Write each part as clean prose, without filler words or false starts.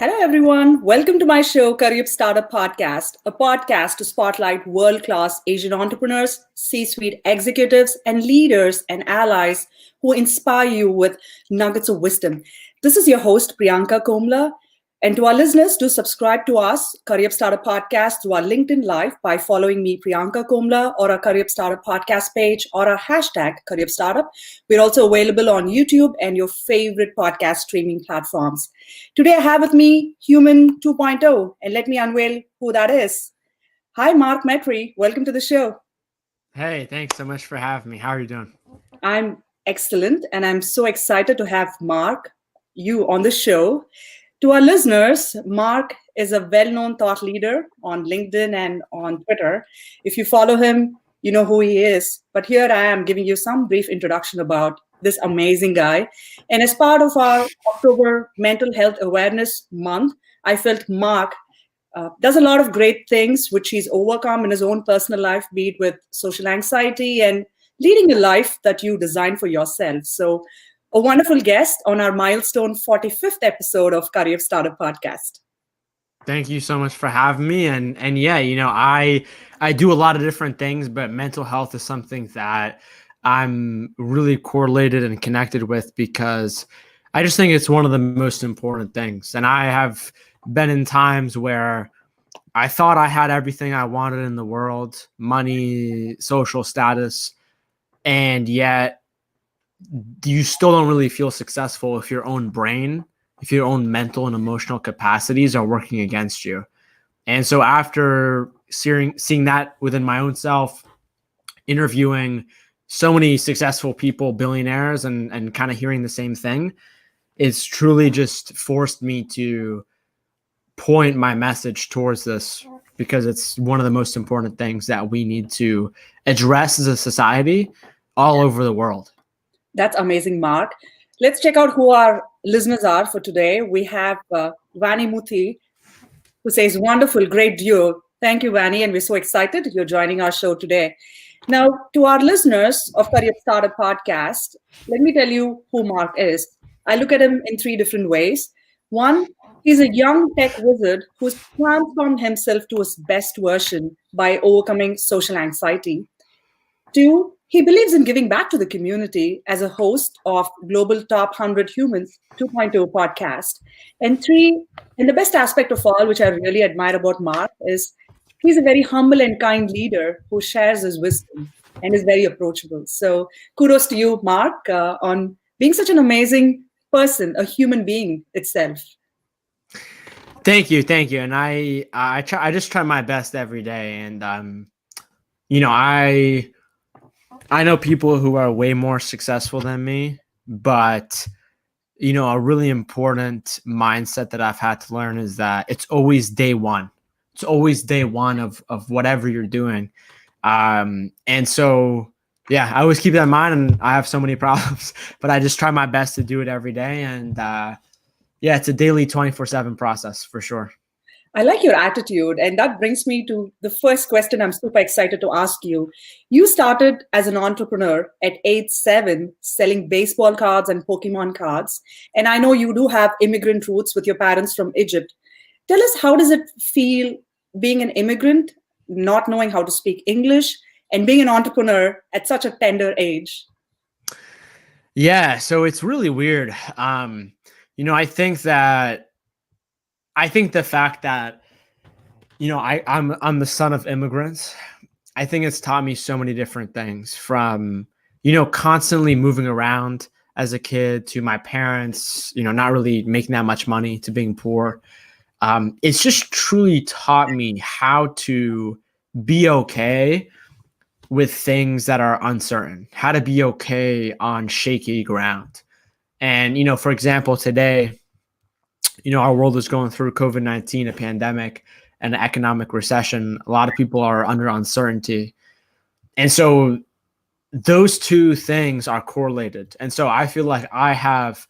Hello, everyone. Welcome to my show, Curryup Startup Podcast, a podcast to spotlight world class Asian entrepreneurs, C suite executives, and leaders and allies who inspire you with nuggets of wisdom. This is your host, Priyanka Komala. And to our listeners, do subscribe to us, Curryup Startup Podcast, through our LinkedIn Live by following me, Priyanka Komala, or our Curryup Startup Podcast page, or our hashtag Curryup Startup. We're also available on YouTube and your favorite podcast streaming platforms. Today, I have with me Human 2.0, and let me unveil who that is. Hi, Mark Metry. Welcome to the show. Hey, thanks so much for having me. How are you doing? I'm excellent, and I'm so excited to have Mark, you on the show. To our listeners, Mark is a well-known thought leader on LinkedIn and on Twitter. If you follow him, you know who he is. But here I am giving you some brief introduction about this amazing guy. And as part of our October Mental Health Awareness Month, I felt Mark does a lot of great things which he's overcome in his own personal life, be it with social anxiety and leading a life that you design for yourself. So a wonderful guest on our milestone 45th episode of Curryup Startup Podcast. Thank you so much for having me. And yeah, I do a lot of different things, but mental health is something that I'm really correlated and connected with because I just think it's one of the most important things. And I have been in times where I thought I had everything I wanted in the world, money, social status, and yet you still don't really feel successful if your own brain, if your own mental and emotional capacities are working against you. And so after seeing that within my own self, interviewing so many successful people, billionaires, and kind of hearing the same thing, it's truly just forced me to point my message towards this because it's one of the most important things that we need to address as a society all over the world. That's amazing, Mark. Let's check out who our listeners are for today. We have Vani Muthi, who says, wonderful, great duo. Thank you, Vani, and we're so excited you're joining our show today. Now, to our listeners of Curryup Startup Podcast, let me tell you who Mark is. I look at him in three different ways. One, he's a young tech wizard who's transformed himself to his best version by overcoming social anxiety. Two, he believes in giving back to the community as a host of Global Top 100 Humans 2.0 podcast. And three, and the best aspect of all, which I really admire about Mark, is he's a very humble and kind leader who shares his wisdom and is very approachable. So kudos to you, Mark, on being such an amazing person, a human being itself. Thank you. And I just try my best every day. And I know people who are way more successful than me, but a really important mindset that I've had to learn is that it's always day one. It's always day one of whatever you're doing. And so, yeah, I always keep that in mind, and I have so many problems, but I just try my best to do it every day. And yeah, it's a daily 24/7 process for sure. I like your attitude. And that brings me to the first question I'm super excited to ask you. You started as an entrepreneur at age 7, selling baseball cards and Pokemon cards. And I know you do have immigrant roots with your parents from Egypt. Tell us, how does it feel being an immigrant, not knowing how to speak English, and being an entrepreneur at such a tender age? Yeah, so it's really weird. I think the fact that, I'm the son of immigrants, I think it's taught me so many different things from, constantly moving around as a kid to my parents, not really making that much money to being poor. It's just truly taught me how to be okay with things that are uncertain, how to be okay on shaky ground. And, for example, today, our world is going through COVID-19, a pandemic, and an economic recession. A lot of people are under uncertainty. And so those two things are correlated. And so I feel like I have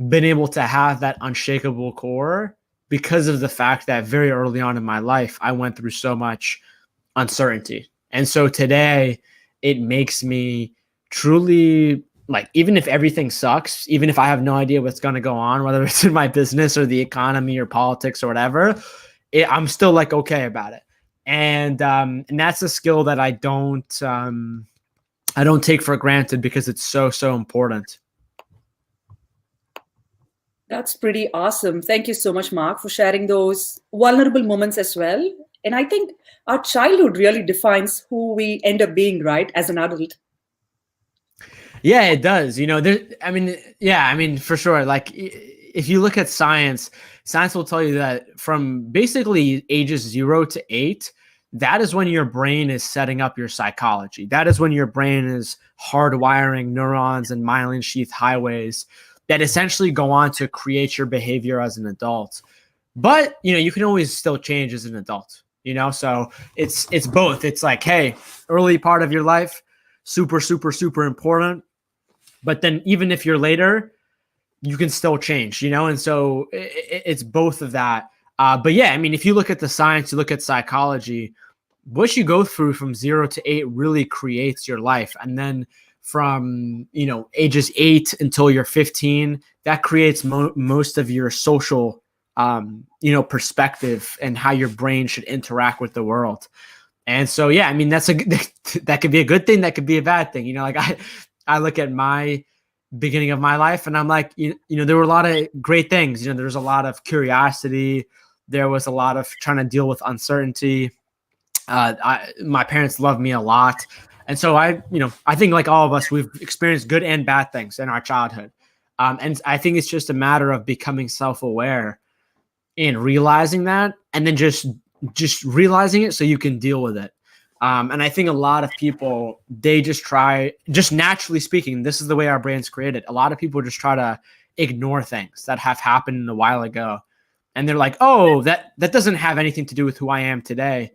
been able to have that unshakable core because of the fact that very early on in my life, I went through so much uncertainty. And so today it makes me truly like, even if everything sucks, even if I have no idea what's going to go on, whether it's in my business or the economy or politics or whatever, I'm still like okay about it. And that's a skill that I don't take for granted because it's so important. That's pretty awesome. Thank you so much, Mark, for sharing those vulnerable moments as well. And I think our childhood really defines who we end up being, right, as an adult. Yeah, it does. I mean, for sure. Like, if you look at science will tell you that from basically ages 0 to 8, that is when your brain is setting up your psychology. That is when your brain is hardwiring neurons and myelin sheath highways that essentially go on to create your behavior as an adult. But, you can always still change as an adult, so it's both. It's like, hey, early part of your life, super, super, super important. But then even if you're later, you can still change, and so it's both of that. But yeah, I mean, if you look at the science, you look at psychology, what you go through from 0 to 8 really creates your life. And then from, ages 8 until you're 15, that creates most of your social, perspective and how your brain should interact with the world. And so, yeah, I mean, that could be a good thing. That could be a bad thing. Like I look at my beginning of my life and I'm like, there were a lot of great things. There was a lot of curiosity. There was a lot of trying to deal with uncertainty. My parents loved me a lot. And so I think like all of us, we've experienced good and bad things in our childhood. And I think it's just a matter of becoming self-aware and realizing that, and then just realizing it so you can deal with it. And I think a lot of people, they just naturally speaking, this is the way our brain's created. A lot of people just try to ignore things that have happened a while ago. And they're like, oh, that doesn't have anything to do with who I am today.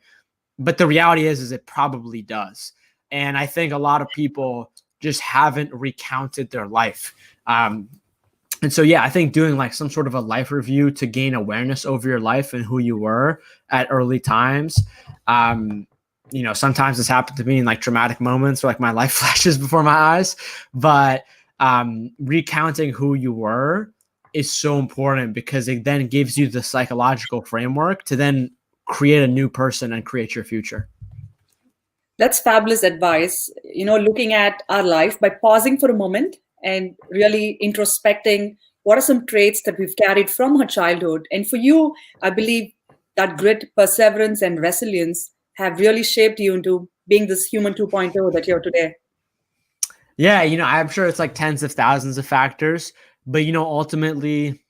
But the reality is it probably does. And I think a lot of people just haven't recounted their life. And so, yeah, I think doing like some sort of a life review to gain awareness over your life and who you were at early times. Sometimes this happened to me in like traumatic moments where like my life flashes before my eyes, but recounting who you were is so important because it then gives you the psychological framework to then create a new person and create your future. That's fabulous advice. Looking at our life by pausing for a moment and really introspecting what are some traits that we've carried from our childhood. And for you, I believe that grit, perseverance, and resilience have really shaped you into being this human 2.0 that you're today. Yeah, I'm sure it's like tens of thousands of factors, but ultimately,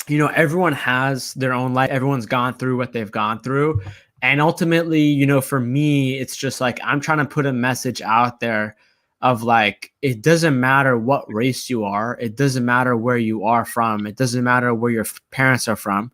everyone has their own life. Everyone's gone through what they've gone through. And ultimately, for me, it's just like I'm trying to put a message out there of like, it doesn't matter what race you are. It doesn't matter where you are from. It doesn't matter where your parents are from.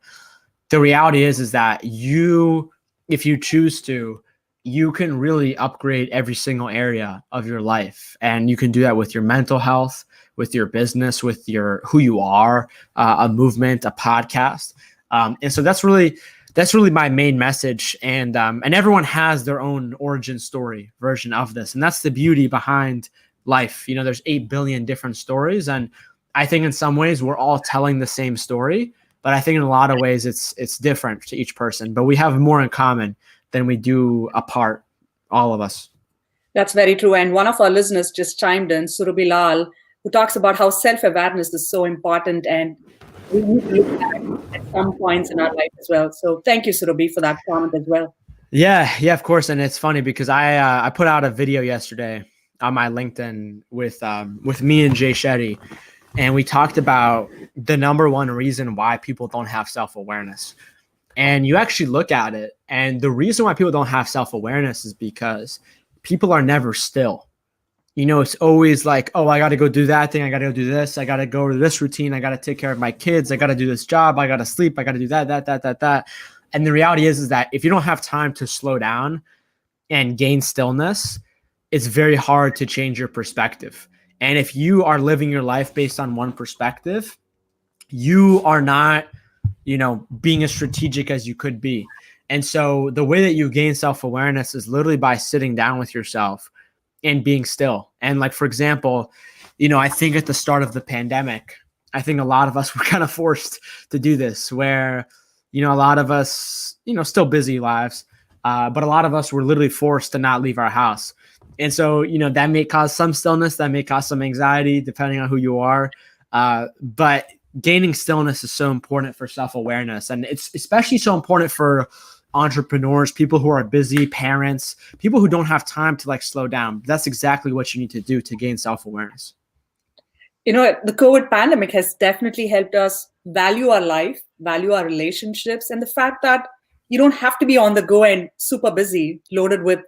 The reality is that if you choose to, you can really upgrade every single area of your life. And you can do that with your mental health, with your business, with who you are, a movement, a podcast. And so that's really my main message. And everyone has their own origin story version of this. And that's the beauty behind life. There's 8 billion different stories. And I think in some ways we're all telling the same story, but I think in a lot of ways it's different to each person, but we have more in common than we do apart, all of us. That's very true. And one of our listeners just chimed in, Surabhi Lal, who talks about how self-awareness is so important and we need to look at some points in our life as well. So thank you, Surabhi, for that comment as well. Yeah, of course. And it's funny because I put out a video yesterday on my LinkedIn with me and Jay Shetty, and we talked about the number one reason why people don't have self-awareness. And you actually look at it, and the reason why people don't have self-awareness is because people are never still. It's always like, oh, I got to go do that thing. I got to go do this. I got to go to this routine. I got to take care of my kids. I got to do this job. I got to sleep. I got to do that. And the reality is that if you don't have time to slow down and gain stillness, it's very hard to change your perspective. And if you are living your life based on one perspective, you are not, being as strategic as you could be. And so the way that you gain self-awareness is literally by sitting down with yourself and being still. And like, for example, I think at the start of the pandemic, I think a lot of us were kind of forced to do this where, a lot of us, still busy lives, but a lot of us were literally forced to not leave our house. And so, that may cause some stillness, that may cause some anxiety, depending on who you are. But gaining stillness is so important for self-awareness. And it's especially so important for entrepreneurs, people who are busy, parents, people who don't have time to like slow down. That's exactly what you need to do to gain self-awareness. The COVID pandemic has definitely helped us value our life, value our relationships, and the fact that you don't have to be on the go and super busy, loaded with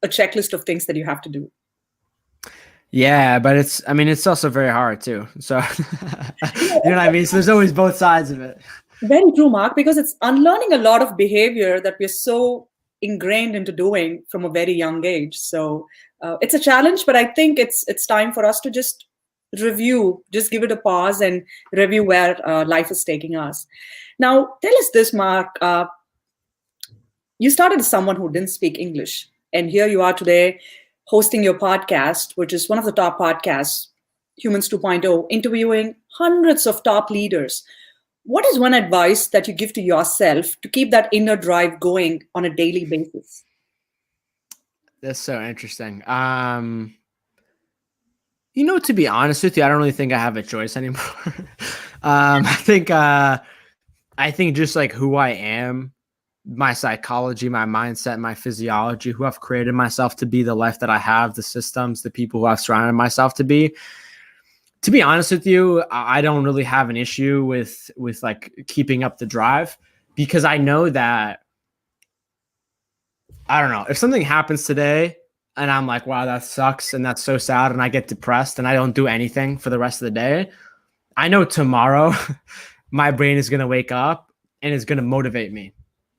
a checklist of things that you have to do. Yeah, but it's also very hard too. So, you know what I mean? So there's always both sides of it. Very true, Mark, because it's unlearning a lot of behavior that we're so ingrained into doing from a very young age. So it's a challenge, but I think it's time for us to just review, just give it a pause and review where life is taking us. Now, tell us this, Mark. You started as someone who didn't speak English, and here you are today hosting your podcast, which is one of the top podcasts, Humans 2.0, interviewing hundreds of top leaders. What is one advice that you give to yourself to keep that inner drive going on a daily basis? That's so interesting. To be honest with you, I don't really think I have a choice anymore. I think just like who I am, my psychology, my mindset, my physiology, who I've created myself to be, the life that I have, the systems, the people who I've surrounded myself to be. To be honest with you, I don't really have an issue with like keeping up the drive, because I know that, I don't know, if something happens today and I'm like, wow, that sucks and that's so sad, and I get depressed and I don't do anything for the rest of the day, I know tomorrow my brain is going to wake up and it's going to motivate me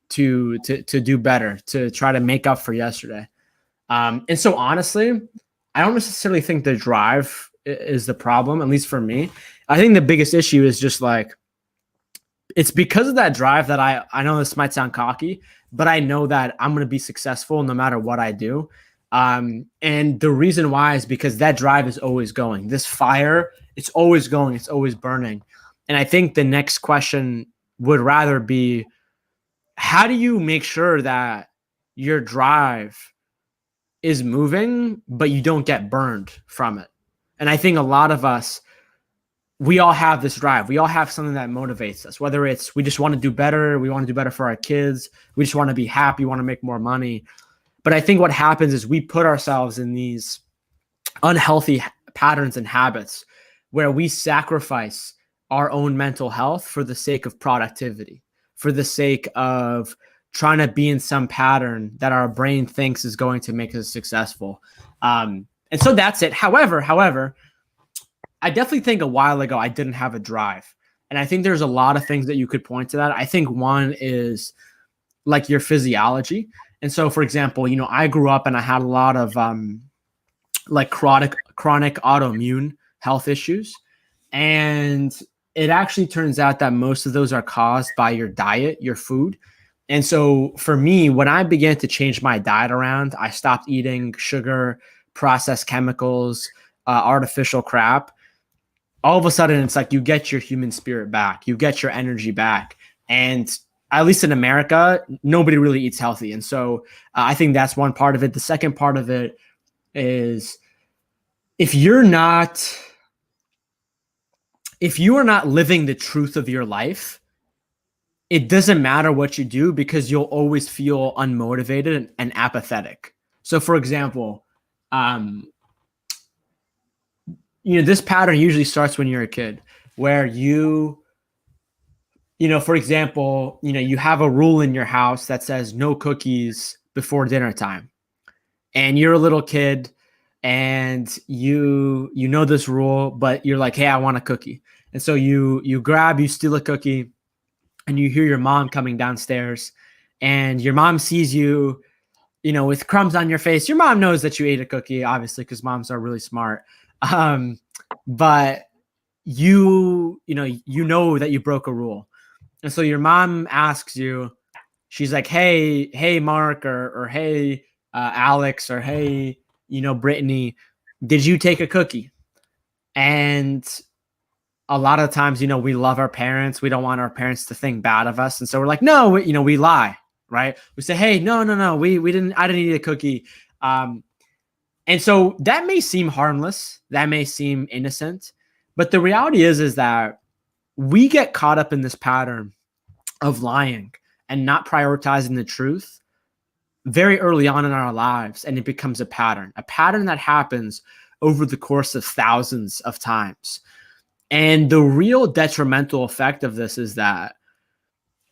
to do better, to try to make up for yesterday. And so honestly, I don't necessarily think the drive is the problem, at least for me. I think the biggest issue is just like, it's because of that drive that I know this might sound cocky, but I know that I'm going to be successful no matter what I do. And the reason why is because that drive is always going. This fire, it's always going, it's always burning. And I think the next question would rather be, how do you make sure that your drive is moving, but you don't get burned from it? And I think a lot of us, we all have this drive. We all have something that motivates us, whether it's we just want to do better, we want to do better for our kids, we just want to be happy, want to make more money. But I think what happens is we put ourselves in these unhealthy patterns and habits where we sacrifice our own mental health for the sake of productivity, for the sake of trying to be in some pattern that our brain thinks is going to make us successful. And so that's it. However, I definitely think a while ago I didn't have a drive. And I think there's a lot of things that you could point to that. I think one is like your physiology. And so, for example, I grew up and I had a lot of like chronic autoimmune health issues. And it actually turns out that most of those are caused by your diet, your food. And so for me, when I began to change my diet around, I stopped eating sugar, processed chemicals, artificial crap. All of a sudden, it's like you get your human spirit back, you get your energy back. And at least in America, nobody really eats healthy. And so I think that's one part of it. The second part of it is if you are not living the truth of your life, it doesn't matter what you do because you'll always feel unmotivated and apathetic. So for example, this pattern usually starts when you're a kid where for example, you have a rule in your house that says no cookies before dinner time. And you're a little kid and you know this rule, but you're like, hey, I want a cookie. And so you steal a cookie and you hear your mom coming downstairs and your mom sees you, with crumbs on your face. Your mom knows that you ate a cookie, obviously, because moms are really smart. But you know that you broke a rule. And so your mom asks you, she's like, hey, Mark, or hey, Alex, or hey, Brittany, did you take a cookie? And a lot of times, we love our parents. We don't want our parents to think bad of us. And so we're like, no, we lie, right? We say, hey, no, I didn't eat a cookie. And so that may seem harmless. That may seem innocent. But the reality is that we get caught up in this pattern of lying and not prioritizing the truth very early on in our lives. And it becomes a pattern that happens over the course of thousands of times. And the real detrimental effect of this is that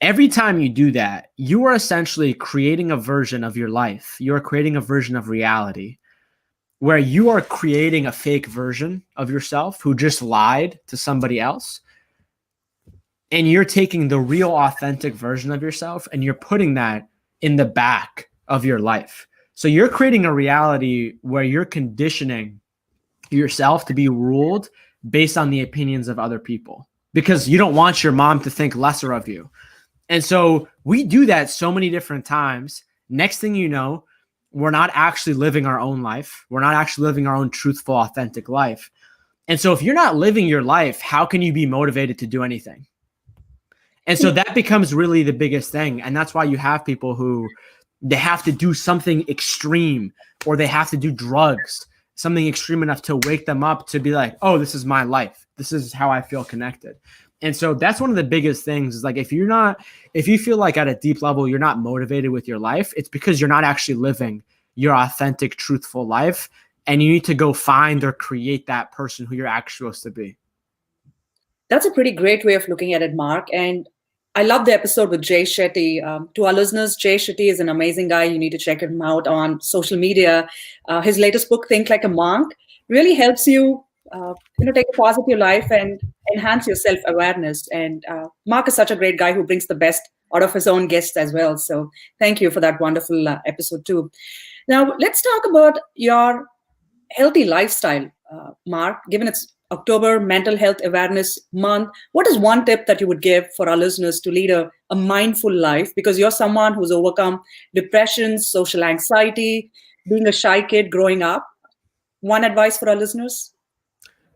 every time you do that, you are essentially creating a version of your life. You are creating a version of reality where you are creating a fake version of yourself who just lied to somebody else. And you're taking the real authentic version of yourself and you're putting that in the back of your life. So you're creating a reality where you're conditioning yourself to be ruled based on the opinions of other people because you don't want your mom to think lesser of you. And so we do that so many different times. Next thing you know, we're not actually living our own life. We're not actually living our own truthful, authentic life. And so if you're not living your life, how can you be motivated to do anything? And so that becomes really the biggest thing. And that's why you have people who they have to do something extreme or they have to do drugs, something extreme enough to wake them up to be like, oh, this is my life. This is how I feel connected. And so that's one of the biggest things is like, if you feel like at a deep level, you're not motivated with your life, it's because you're not actually living your authentic, truthful life. And you need to go find or create that person who you're actually supposed to be. That's a pretty great way of looking at it, Mark. And I love the episode with Jay Shetty. To our listeners, Jay Shetty is an amazing guy. You need to check him out on social media. His latest book, Think Like a Monk, really helps you, take a pause of your life and enhance your self-awareness. And Mark is such a great guy who brings the best out of his own guests as well. So thank you for that wonderful episode too. Now, let's talk about your healthy lifestyle, Mark, given it's October Mental Health Awareness Month. What is one tip that you would give for our listeners to lead a mindful life? Because you're someone who's overcome depression, social anxiety, being a shy kid growing up. One advice for our listeners?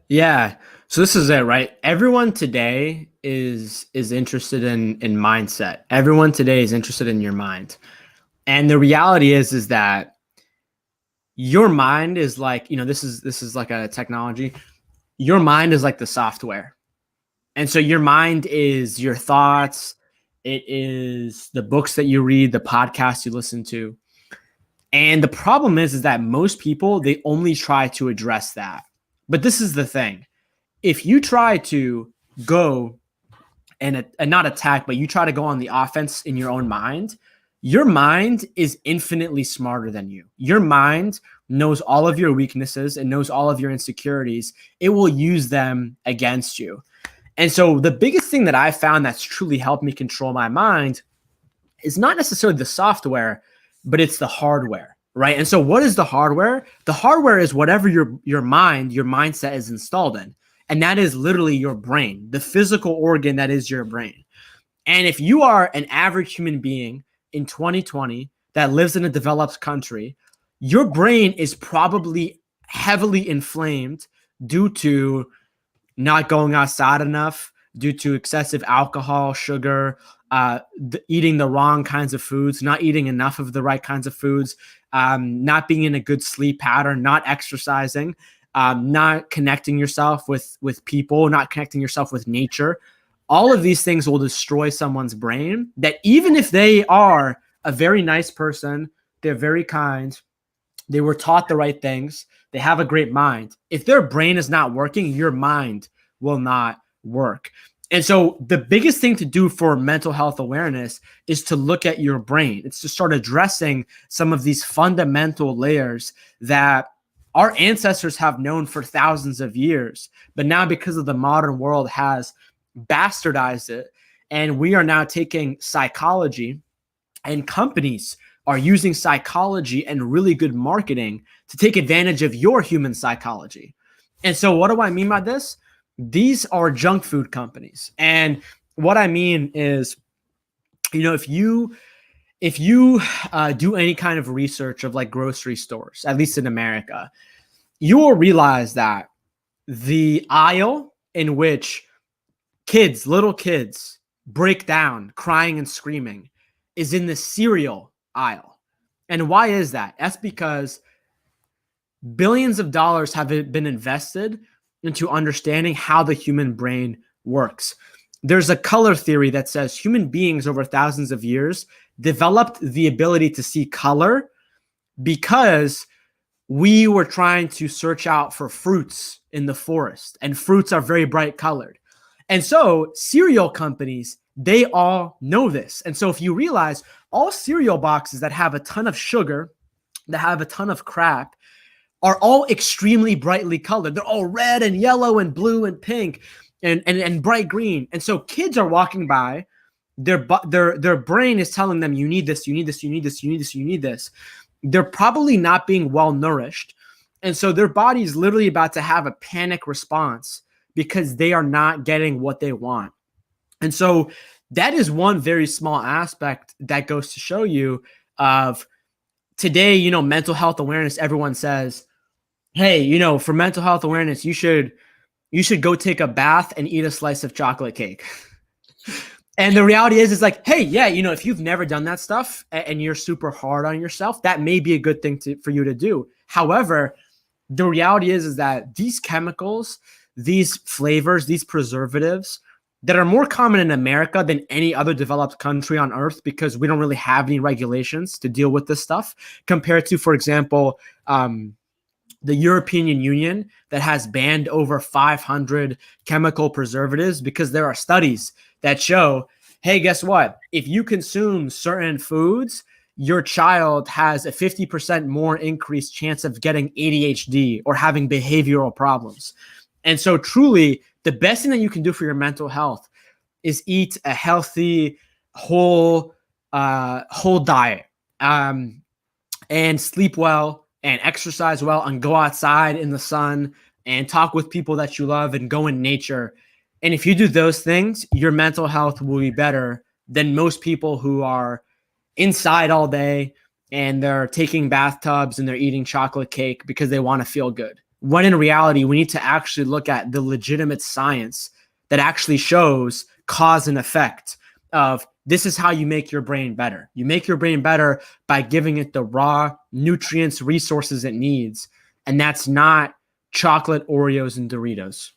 Yeah. So this is it, right? Everyone today is interested in mindset. Everyone today is interested in your mind. And the reality is that your mind is like, this is like a technology. Your mind is like the software. And so your mind is your thoughts. It is the books that you read, the podcasts you listen to. And the problem is that most people, they only try to address that. But this is the thing. If you try to go and not attack, but you try to go on the offense in your own mind, your mind is infinitely smarter than you. Your mind knows all of your weaknesses and knows all of your insecurities. It will use them against you. And so the biggest thing that I found that's truly helped me control my mind is not necessarily the software, but it's the hardware, right? And so what is the hardware? The hardware is whatever your mindset is installed in. And that is literally your brain, the physical organ that is your brain. And if you are an average human being in 2020 that lives in a developed country, your brain is probably heavily inflamed due to not going outside enough, due to excessive alcohol, sugar, eating the wrong kinds of foods, not eating enough of the right kinds of foods, not being in a good sleep pattern, not exercising, not connecting yourself with people, not connecting yourself with nature. All of these things will destroy someone's brain that even if they are a very nice person, they're very kind, they were taught the right things, they have a great mind. If their brain is not working, your mind will not work. And so the biggest thing to do for mental health awareness is to look at your brain. It's to start addressing some of these fundamental layers that our ancestors have known for thousands of years. But now because of the modern world has bastardized it, and we are now taking psychology, and companies are using psychology and really good marketing to take advantage of your human psychology. And so what do I mean by this? These are junk food companies. And what I mean is, if you do any kind of research of like grocery stores, at least in America, you will realize that the aisle in which kids, little kids, break down crying and screaming is in the cereal aisle. And why is that? That's because billions of dollars have been invested into understanding how the human brain works. There's a color theory that says human beings over thousands of years developed the ability to see color because we were trying to search out for fruits in the forest, and fruits are very bright colored. And so cereal companies, they all know this. And so if you realize all cereal boxes that have a ton of sugar, that have a ton of crap, are all extremely brightly colored. They're all red and yellow and blue and pink and bright green. And so kids are walking by, their brain is telling them, you need this, you need this, you need this, you need this, you need this. They're probably not being well nourished. And so their body is literally about to have a panic response because they are not getting what they want. And so that is one very small aspect that goes to show you of today, mental health awareness. Everyone says, hey, for mental health awareness, you should go take a bath and eat a slice of chocolate cake. And the reality is like, hey, yeah, if you've never done that stuff and you're super hard on yourself, that may be a good thing for you to do. However, the reality is that these chemicals, these flavors, these preservatives that are more common in America than any other developed country on earth, because we don't really have any regulations to deal with this stuff, compared to, for example, the European Union that has banned over 500 chemical preservatives, because there are studies that show, hey, guess what? If you consume certain foods, your child has a 50% more increased chance of getting ADHD or having behavioral problems. And so truly, the best thing that you can do for your mental health is eat a healthy, whole diet, and sleep well and exercise well and go outside in the sun and talk with people that you love and go in nature. And if you do those things, your mental health will be better than most people who are inside all day and they're taking bathtubs and they're eating chocolate cake because they want to feel good. When in reality, we need to actually look at the legitimate science that actually shows cause and effect of this is how you make your brain better. You make your brain better by giving it the raw nutrients, resources it needs. And that's not chocolate, Oreos, and Doritos.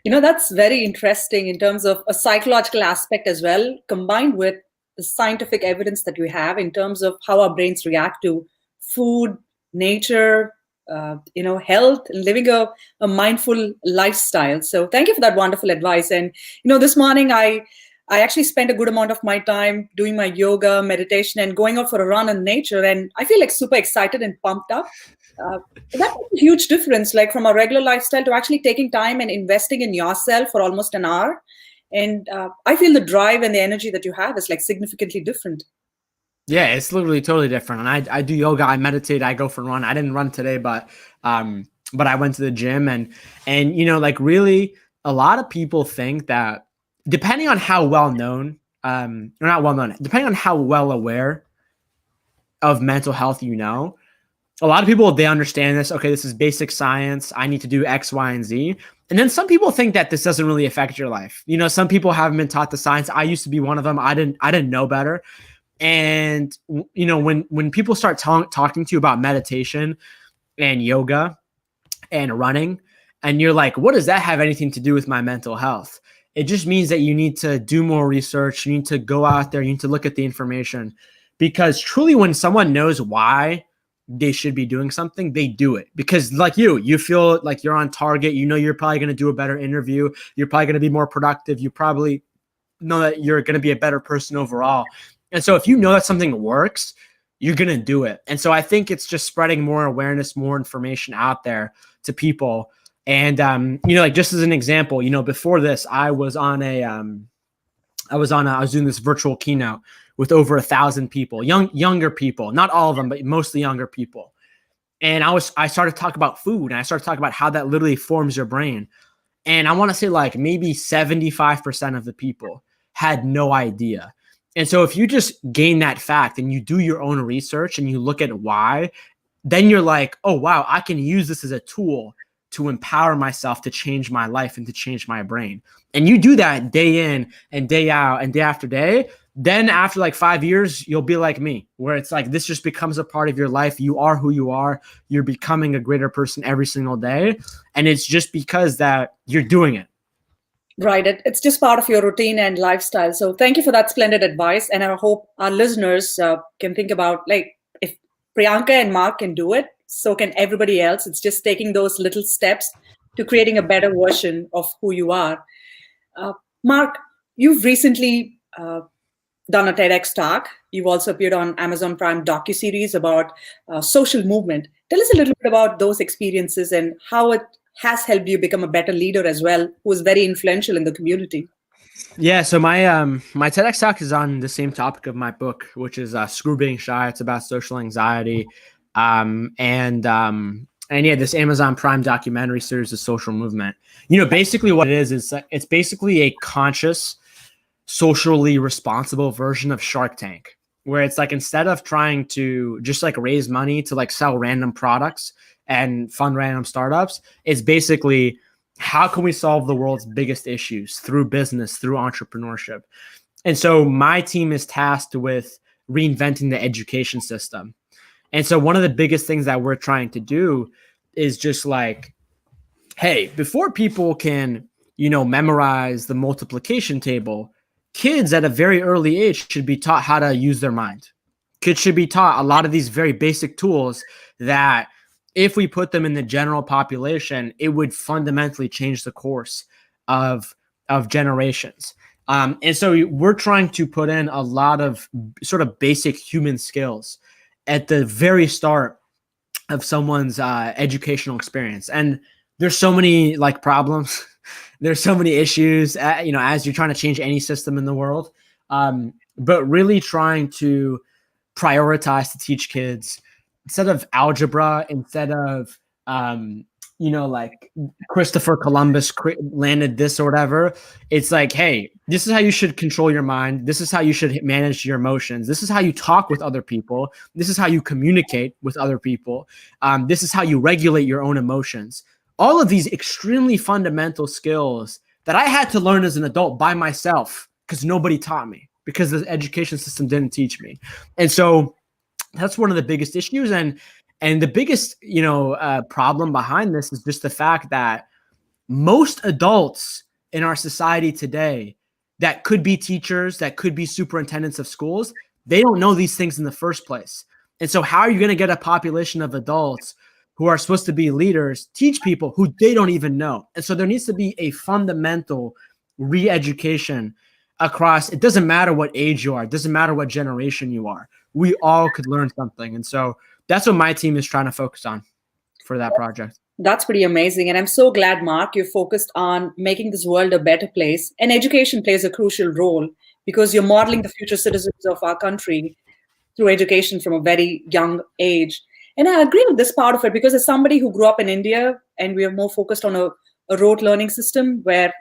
That's very interesting in terms of a psychological aspect as well, combined with the scientific evidence that we have in terms of how our brains react to food, nature, health, and living a mindful lifestyle. So thank you for that wonderful advice. And, this morning I actually spent a good amount of my time doing my yoga, meditation, and going out for a run in nature. And I feel like super excited and pumped up. That's a huge difference, like from a regular lifestyle to actually taking time and investing in yourself for almost an hour. And I feel the drive and the energy that you have is like significantly different. Yeah, it's literally totally different. And I do yoga, I meditate, I go for a run. I didn't run today, but I went to the gym and like really a lot of people think that depending on how well known, or not well known, depending on how well aware of mental health, a lot of people, they understand this. Okay, this is basic science. I need to do X, Y, and Z. And then some people think that this doesn't really affect your life. Some people haven't been taught the science. I used to be one of them. I didn't know better. And, when people start talking to you about meditation and yoga and running, and you're like, what does that have anything to do with my mental health? It just means that you need to do more research. You need to go out there. You need to look at the information, because truly when someone knows why they should be doing something, they do it. Because like you feel like you're on target. You're probably going to do a better interview. You're probably going to be more productive. You probably know that you're going to be a better person overall. And so if you know that something works, you're going to do it. And so I think it's just spreading more awareness, more information out there to people. And, like just as an example, before this, I was doing this virtual keynote with over 1,000 people, younger people, not all of them, but mostly younger people. And I started to talk about food, and I started to talk about how that literally forms your brain. And I want to say like maybe 75% of the people had no idea. And so if you just gain that fact and you do your own research and you look at why, then you're like, oh, wow, I can use this as a tool to empower myself to change my life and to change my brain. And you do that day in and day out and day after day. Then after like 5 years, you'll be like me, where it's like this just becomes a part of your life. You are who you are. You're becoming a greater person every single day. And it's just because that you're doing it. Right. It's just part of your routine and lifestyle. So thank you for that splendid advice. And I hope our listeners can think about, like, if Priyanka and Mark can do it, so can everybody else. It's just taking those little steps to creating a better version of who you are. Mark, you've recently done a TEDx talk. You've also appeared on Amazon Prime docuseries about social movement. Tell us a little bit about those experiences and how it has helped you become a better leader as well, who is very influential in the community. Yeah, so my TEDx talk is on the same topic of my book, which is Screw Being Shy. It's about social anxiety, and yeah, this Amazon Prime documentary series, The Social Movement. Basically what it is it's basically a conscious, socially responsible version of Shark Tank, where it's like instead of trying to just like raise money to like sell random products and fund random startups, it's basically how can we solve the world's biggest issues through business, through entrepreneurship. And so my team is tasked with reinventing the education system. And so one of the biggest things that we're trying to do is just like, hey, before people can, memorize the multiplication table, kids at a very early age should be taught how to use their mind. Kids should be taught a lot of these very basic tools that if we put them in the general population, it would fundamentally change the course of generations. And so we're trying to put in a lot of sort of basic human skills at the very start of someone's educational experience. And there's so many like problems. There's so many issues, as you're trying to change any system in the world. But really trying to prioritize to teach kids instead of algebra, instead of, like Christopher Columbus landed this or whatever. It's like, hey, this is how you should control your mind. This is how you should manage your emotions. This is how you talk with other people. This is how you communicate with other people. This is how you regulate your own emotions. All of these extremely fundamental skills that I had to learn as an adult by myself because nobody taught me, because the education system didn't teach me. And so that's one of the biggest issues. And the biggest, problem behind this is just the fact that most adults in our society today that could be teachers, that could be superintendents of schools, they don't know these things in the first place. And so how are you going to get a population of adults who are supposed to be leaders teach people who they don't even know? And so there needs to be a fundamental re-education across. It doesn't matter what age you are. It doesn't matter what generation you are. We all could learn something. And so that's what my team is trying to focus on for that project. That's pretty amazing. And I'm so glad, Mark, you're focused on making this world a better place. And education plays a crucial role because you're modeling the future citizens of our country through education from a very young age. And I agree with this part of it because as somebody who grew up in India and we are more focused on a rote learning system where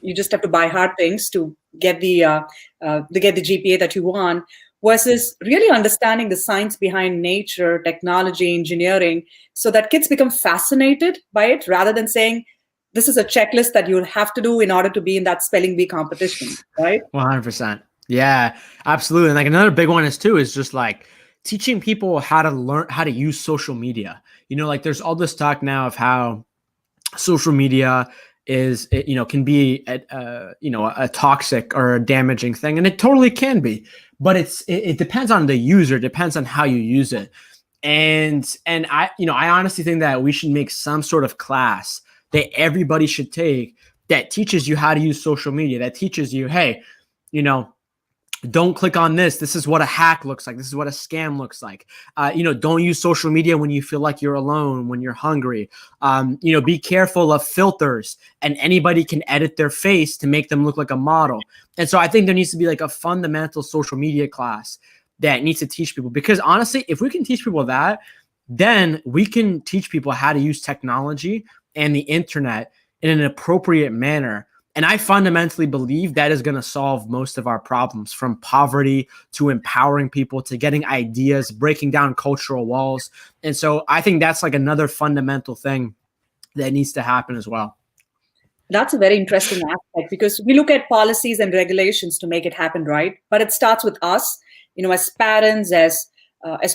you just have to buy hard things to get the GPA that you want, versus really understanding the science behind nature, technology, engineering, so that kids become fascinated by it rather than saying, this is a checklist that you'll have to do in order to be in that spelling bee competition, right? 100%. Yeah, absolutely. And like another big one is just like teaching people how to learn how to use social media. Like there's all this talk now of how social media is, can be a toxic or a damaging thing. And it totally can be, but it depends on the user, depends on how you use it. And I honestly think that we should make some sort of class that everybody should take that teaches you how to use social media, that teaches you, hey, don't click on this. This is what a hack looks like. This is what a scam looks like. Don't use social media when you feel like you're alone, when you're hungry. Be careful of filters, and anybody can edit their face to make them look like a model. And so I think there needs to be like a fundamental social media class that needs to teach people, because honestly, if we can teach people that, then we can teach people how to use technology and the internet in an appropriate manner. And I fundamentally believe that is going to solve most of our problems, from poverty to empowering people to getting ideas, breaking down cultural walls. And so I think that's like another fundamental thing that needs to happen as well. That's a very interesting aspect because we look at policies and regulations to make it happen, right? But it starts with us, as parents, as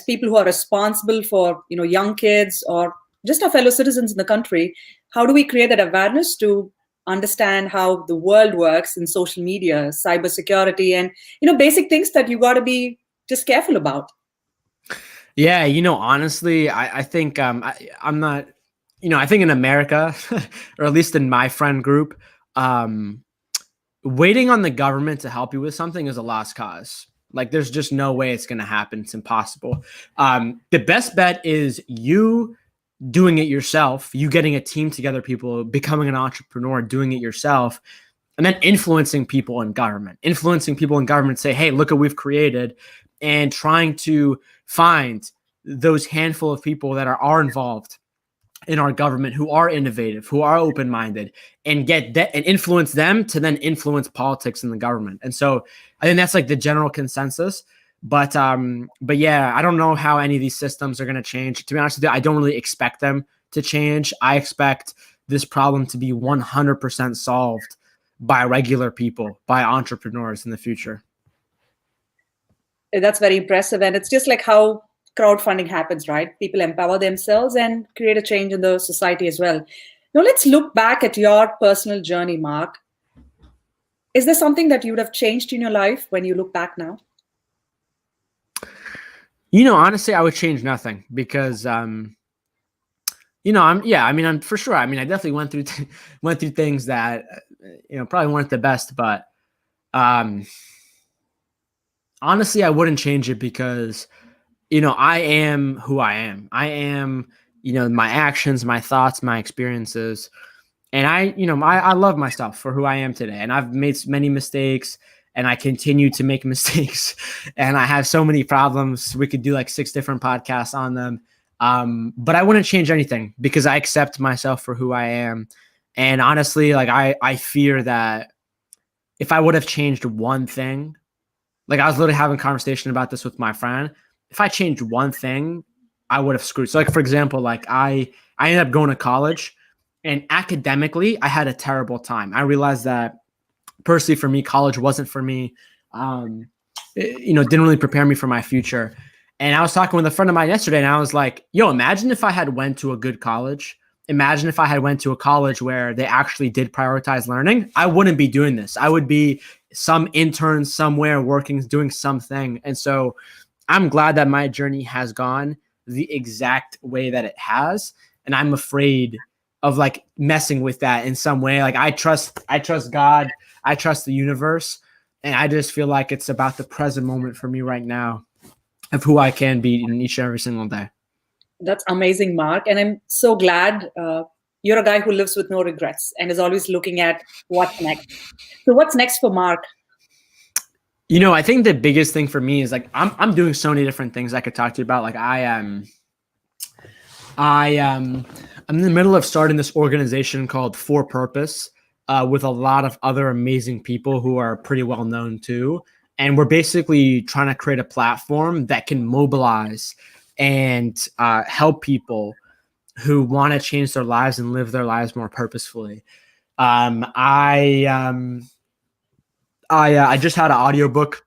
people who are responsible for young kids or just our fellow citizens in the country. How do we create that awareness to understand how the world works in social media, cybersecurity, and basic things that you got to be just careful about? Yeah, honestly, I think I'm not, I think in America, or at least in my friend group, waiting on the government to help you with something is a lost cause. Like, there's just no way it's going to happen. It's impossible. The best bet is you doing it yourself, you getting a team together, people becoming an entrepreneur, doing it yourself, and then influencing people in government. Influencing people in government say, hey, look what we've created, and trying to find those handful of people that are involved in our government who are innovative, who are open-minded, and get that and influence them to then influence politics in the government. And so I think that's like the general consensus. But yeah, I don't know how any of these systems are going to change. To be honest with you, I don't really expect them to change. I expect this problem to be 100% solved by regular people, by entrepreneurs in the future. That's very impressive. And it's just like how crowdfunding happens, right? People empower themselves and create a change in the society as well. Now let's look back at your personal journey, Mark. Is there something that you would have changed in your life when you look back now? Honestly, I would change nothing because, I'm for sure. I definitely went through things that, probably weren't the best, but, honestly, I wouldn't change it because, I am who I am. I am, my actions, my thoughts, my experiences. And I love myself for who I am today. And I've made many mistakes and I continue to make mistakes and I have so many problems. We could do like 6 different podcasts on them. But I wouldn't change anything because I accept myself for who I am. And honestly, like I fear that if I would have changed one thing, like I was literally having a conversation about this with my friend. If I changed one thing, I would have screwed. So like, for example, like I ended up going to college and academically I had a terrible time. I realized that personally for me, college wasn't for me. Didn't really prepare me for my future. And I was talking with a friend of mine yesterday and I was like, yo, imagine if I had went to a good college. Imagine if I had went to a college where they actually did prioritize learning. I wouldn't be doing this. I would be some intern somewhere working, doing something. And so I'm glad that my journey has gone the exact way that it has. And I'm afraid of like messing with that in some way. Like I trust God, I trust the universe. And I just feel like it's about the present moment for me right now of who I can be in each and every single day. That's amazing, Mark. And I'm so glad you're a guy who lives with no regrets and is always looking at what's next. So what's next for Mark? I think the biggest thing for me is like, I'm doing so many different things I could talk to you about. Like I'm in the middle of starting this organization called For Purpose with a lot of other amazing people who are pretty well known too. And we're basically trying to create a platform that can mobilize and help people who want to change their lives and live their lives more purposefully. I just had an audiobook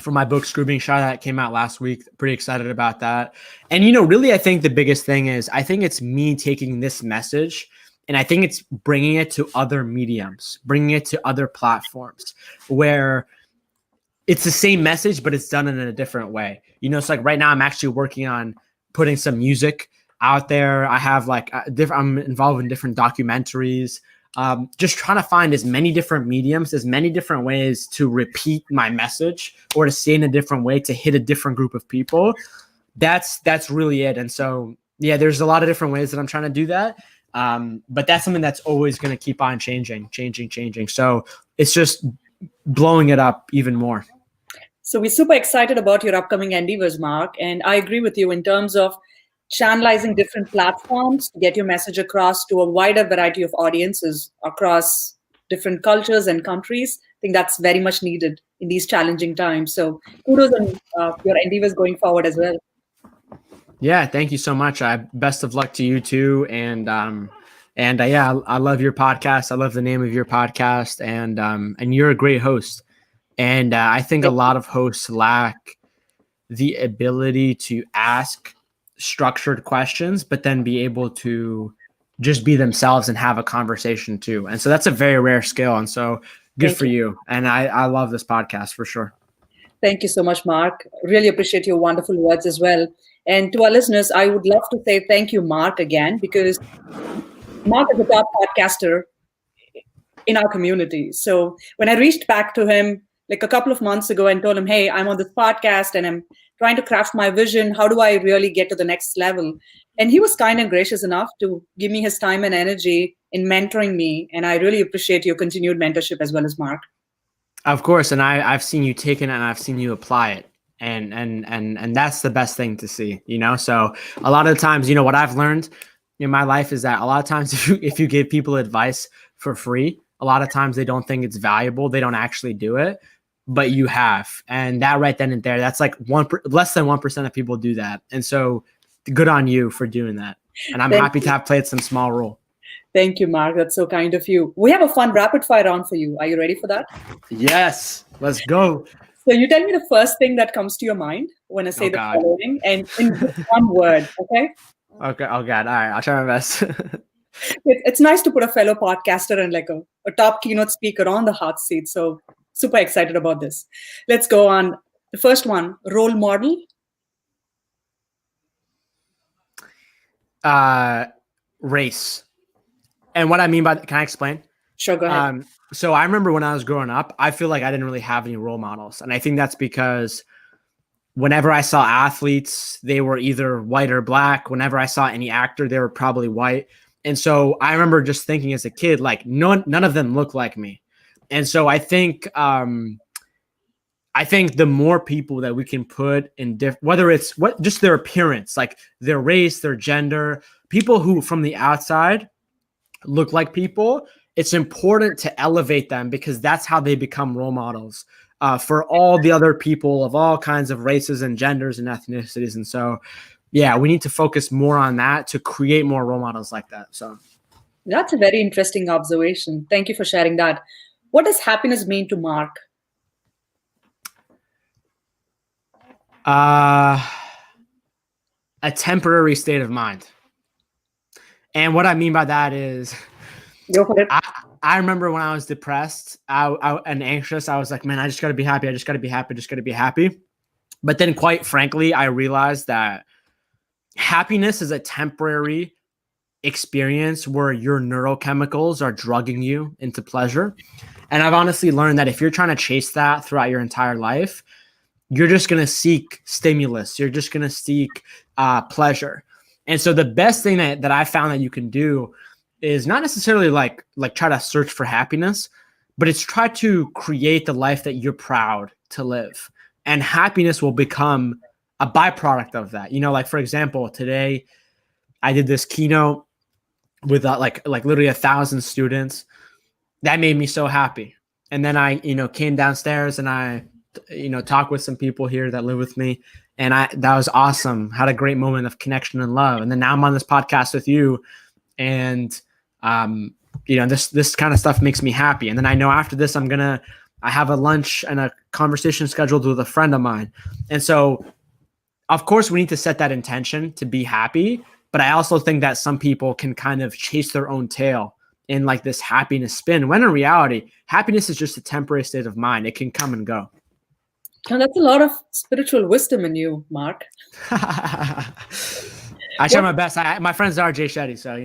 for my book, Screw Being Shy, that came out last week. Pretty excited about that. And, really, I think the biggest thing is I think it's me taking this message and I think it's bringing it to other mediums, bringing it to other platforms where it's the same message, but it's done in a different way. It's like right now I'm actually working on putting some music out there. I have I'm involved in different documentaries, just trying to find as many different mediums, as many different ways to repeat my message or to say in a different way to hit a different group of people. That's really it. And so, yeah, there's a lot of different ways that I'm trying to do that. But that's something that's always going to keep on changing. So it's just blowing it up even more. So we're super excited about your upcoming endeavors, Mark. And I agree with you in terms of channelizing different platforms to get your message across to a wider variety of audiences across different cultures and countries. I think that's very much needed in these challenging times. So kudos on your endeavors going forward as well. Yeah, thank you so much. Best of luck to you too. And And yeah, I love your podcast. I love the name of your podcast, and you're a great host. And I think a lot of hosts lack the ability to ask structured questions, but then be able to just be themselves and have a conversation too. And so that's a very rare skill. And so good Thank for you. you. And I love this podcast for sure. Thank you so much, Mark. Really appreciate your wonderful words as well. And to our listeners, I would love to say thank you, Mark, again, because Mark is a top podcaster in our community. So when I reached back to him like a couple of months ago and told him, hey, I'm on this podcast and I'm trying to craft my vision. How do I really get to the next level? And he was kind and gracious enough to give me his time and energy in mentoring me. And I really appreciate your continued mentorship as well as Mark. Of course. And I've seen you take it and I've seen you apply it. And that's the best thing to see, you know? So a lot of the times, you know, what I've learned in my life is that a lot of times if you give people advice for free, a lot of times they don't think it's valuable. They don't actually do it, but you have. And that right then and there, that's like less than 1% of people do that. And so good on you for doing that. And I'm happy to have played some small role. Thank you, Mark. That's so kind of you. We have a fun rapid fire round for you. Are you ready for that? Yes, let's go. So you tell me the first thing that comes to your mind when I say the following, and in just one word, okay? Okay. Oh God. All right. I'll try my best. It's nice to put a fellow podcaster and like a top keynote speaker on the hot seat. So super excited about this. Let's go on. The first one, role model. Race. And what I mean by that, can I explain? Sure, go ahead. So I remember when I was growing up, I feel like I didn't really have any role models. And I think that's because whenever I saw athletes, they were either white or black. Whenever I saw any actor, they were probably white. And so I remember just thinking as a kid, like none of them look like me. And so I think the more people that we can put in whether it's just their appearance, like their race, their gender, people who from the outside look like people, it's important to elevate them because that's how they become role models for all the other people of all kinds of races and genders and ethnicities. And so, yeah, we need to focus more on that to create more role models like that. So that's a very interesting observation. Thank you for sharing that. What does happiness mean to Mark? A temporary state of mind. And what I mean by that is, go for it. I remember when I was depressed and anxious, I was like, man, I just got to be happy. I just got to be happy. Just got to be happy. But then quite frankly, I realized that happiness is a temporary experience where your neurochemicals are drugging you into pleasure. And I've honestly learned that if you're trying to chase that throughout your entire life, you're just going to seek stimulus. You're just going to seek pleasure. And so the best thing that I found that you can do is not necessarily like try to search for happiness, but it's try to create the life that you're proud to live. And happiness will become a byproduct of that. You know, like for example, today I did this keynote with like literally 1,000 students. That made me so happy. And then I, came downstairs and I, talked with some people here that live with me. And that was awesome. Had a great moment of connection and love. And then now I'm on this podcast with you. And, this kind of stuff makes me happy. And then I know after this, I have a lunch and a conversation scheduled with a friend of mine. And so, of course, we need to set that intention to be happy. But I also think that some people can kind of chase their own tail in like this happiness spin, when in reality, happiness is just a temporary state of mind. It can come and go. And that's a lot of spiritual wisdom in you, Mark. I try my best. My friends are Jay Shetty, so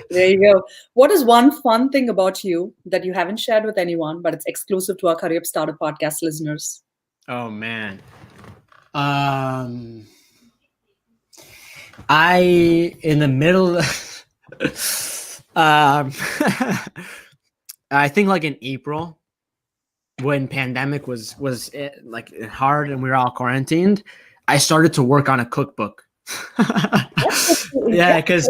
There you go. What is one fun thing about you that you haven't shared with anyone, but it's exclusive to our Curryup Startup Podcast listeners? Oh man, in the middle. I think like in April, when pandemic was like hard and we were all quarantined, I started to work on a cookbook. Yeah, because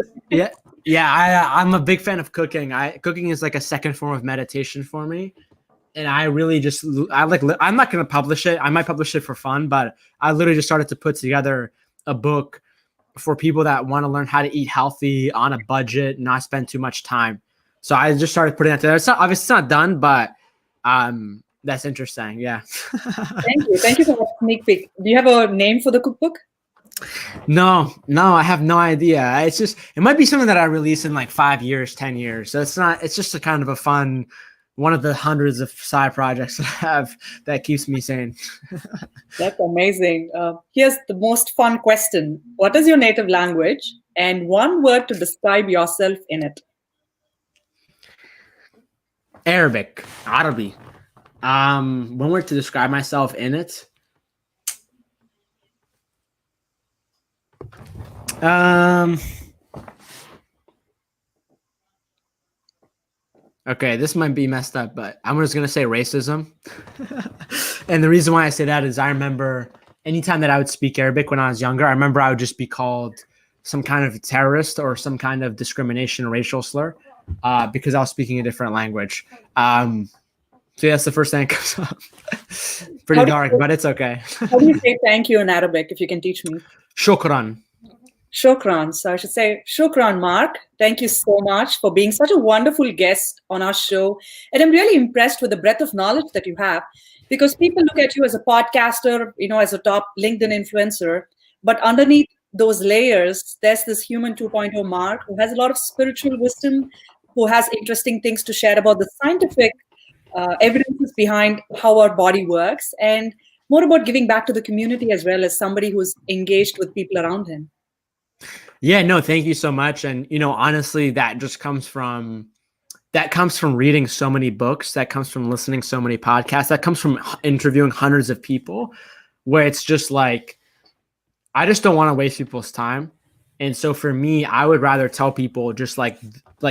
I'm a big fan of cooking. Cooking is like a second form of meditation for me, and I really I'm not gonna publish it. I might publish it for fun, but I literally just started to put together a book for people that want to learn how to eat healthy on a budget, not spend too much time. So I just started putting that together. It's not, obviously it's not done, but that's interesting. Yeah. Thank you for that sneak peek. Do you have a name for the cookbook? No, I have no idea. It's just, it might be something that I release in like 5 years, 10 years. So it's just a kind of a fun, one of the hundreds of side projects that I have that keeps me sane. That's amazing. Here's the most fun question. What is your native language? And one word to describe yourself in it. Arabic, Arabi. One word to describe myself in it. Okay, this might be messed up, but I'm just going to say racism. And the reason why I say that is I remember anytime that I would speak Arabic when I was younger, I remember I would just be called some kind of terrorist or some kind of discrimination or racial slur because I was speaking a different language. So that's the first thing that comes up. Pretty dark, but it's okay. How do you say thank you in Arabic, if you can teach me? Shukran. Shukran. So I should say, Shukran, Mark. Thank you so much for being such a wonderful guest on our show. And I'm really impressed with the breadth of knowledge that you have, because people look at you as a podcaster, as a top LinkedIn influencer, but underneath those layers, there's this human 2.0 Mark who has a lot of spiritual wisdom, who has interesting things to share about the scientific evidences behind how our body works, and more about giving back to the community as well, as somebody who's engaged with people around him. Yeah, no, thank you so much. And, honestly, that comes from reading so many books, that comes from listening so many podcasts, that comes from interviewing hundreds of people, where it's just like, I just don't want to waste people's time. And so for me, I would rather tell people just like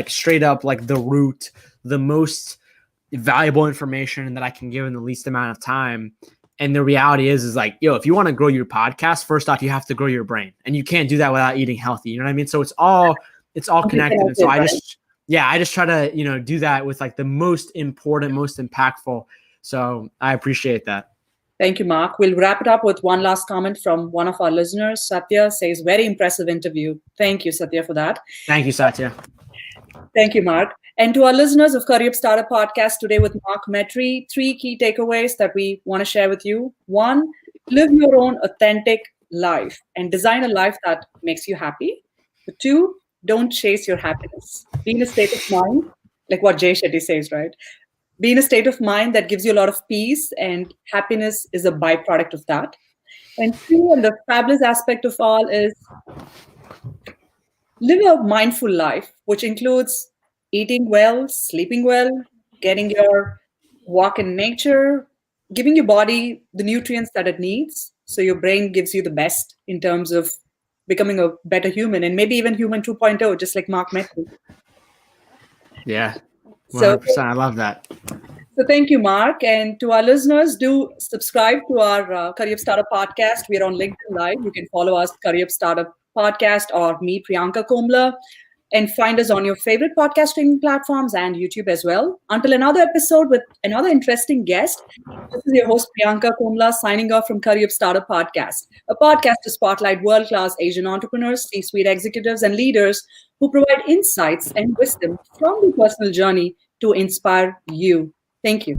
straight up, like the root, the most valuable information that I can give in the least amount of time. And the reality is like, if you want to grow your podcast, first off, you have to grow your brain, and you can't do that without eating healthy. You know what I mean? So it's all connected. And so I just try to, do that with like the most important, most impactful. So I appreciate that. Thank you, Mark. We'll wrap it up with one last comment from one of our listeners. Satya says, very impressive interview. Thank you, Satya, for that. Thank you, Satya. Thank you, Mark. And to our listeners of Curryup Startup Podcast today with Mark Metry, 3 key takeaways that we want to share with you. 1, live your own authentic life and design a life that makes you happy. 2, don't chase your happiness. Be in a state of mind, like what Jay Shetty says, right? Be in a state of mind that gives you a lot of peace, and happiness is a byproduct of that. And 3, and the fabulous aspect of all is live a mindful life, which includes eating well, sleeping well, getting your walk in nature, giving your body the nutrients that it needs, so your brain gives you the best in terms of becoming a better human, and maybe even human 2.0, just like Mark Metry. Yeah, 100%. So, I love that. So thank you, Mark. And to our listeners, do subscribe to our Curryup Startup Podcast. We are on LinkedIn Live. You can follow us, Curryup Startup Podcast, or me, Priyanka Komala, and find us on your favorite podcast streaming platforms and YouTube as well. Until another episode with another interesting guest, this is your host, Priyanka Komala, signing off from Curryup Startup Podcast, a podcast to spotlight world-class Asian entrepreneurs, C-suite executives, and leaders who provide insights and wisdom from their personal journey to inspire you. Thank you.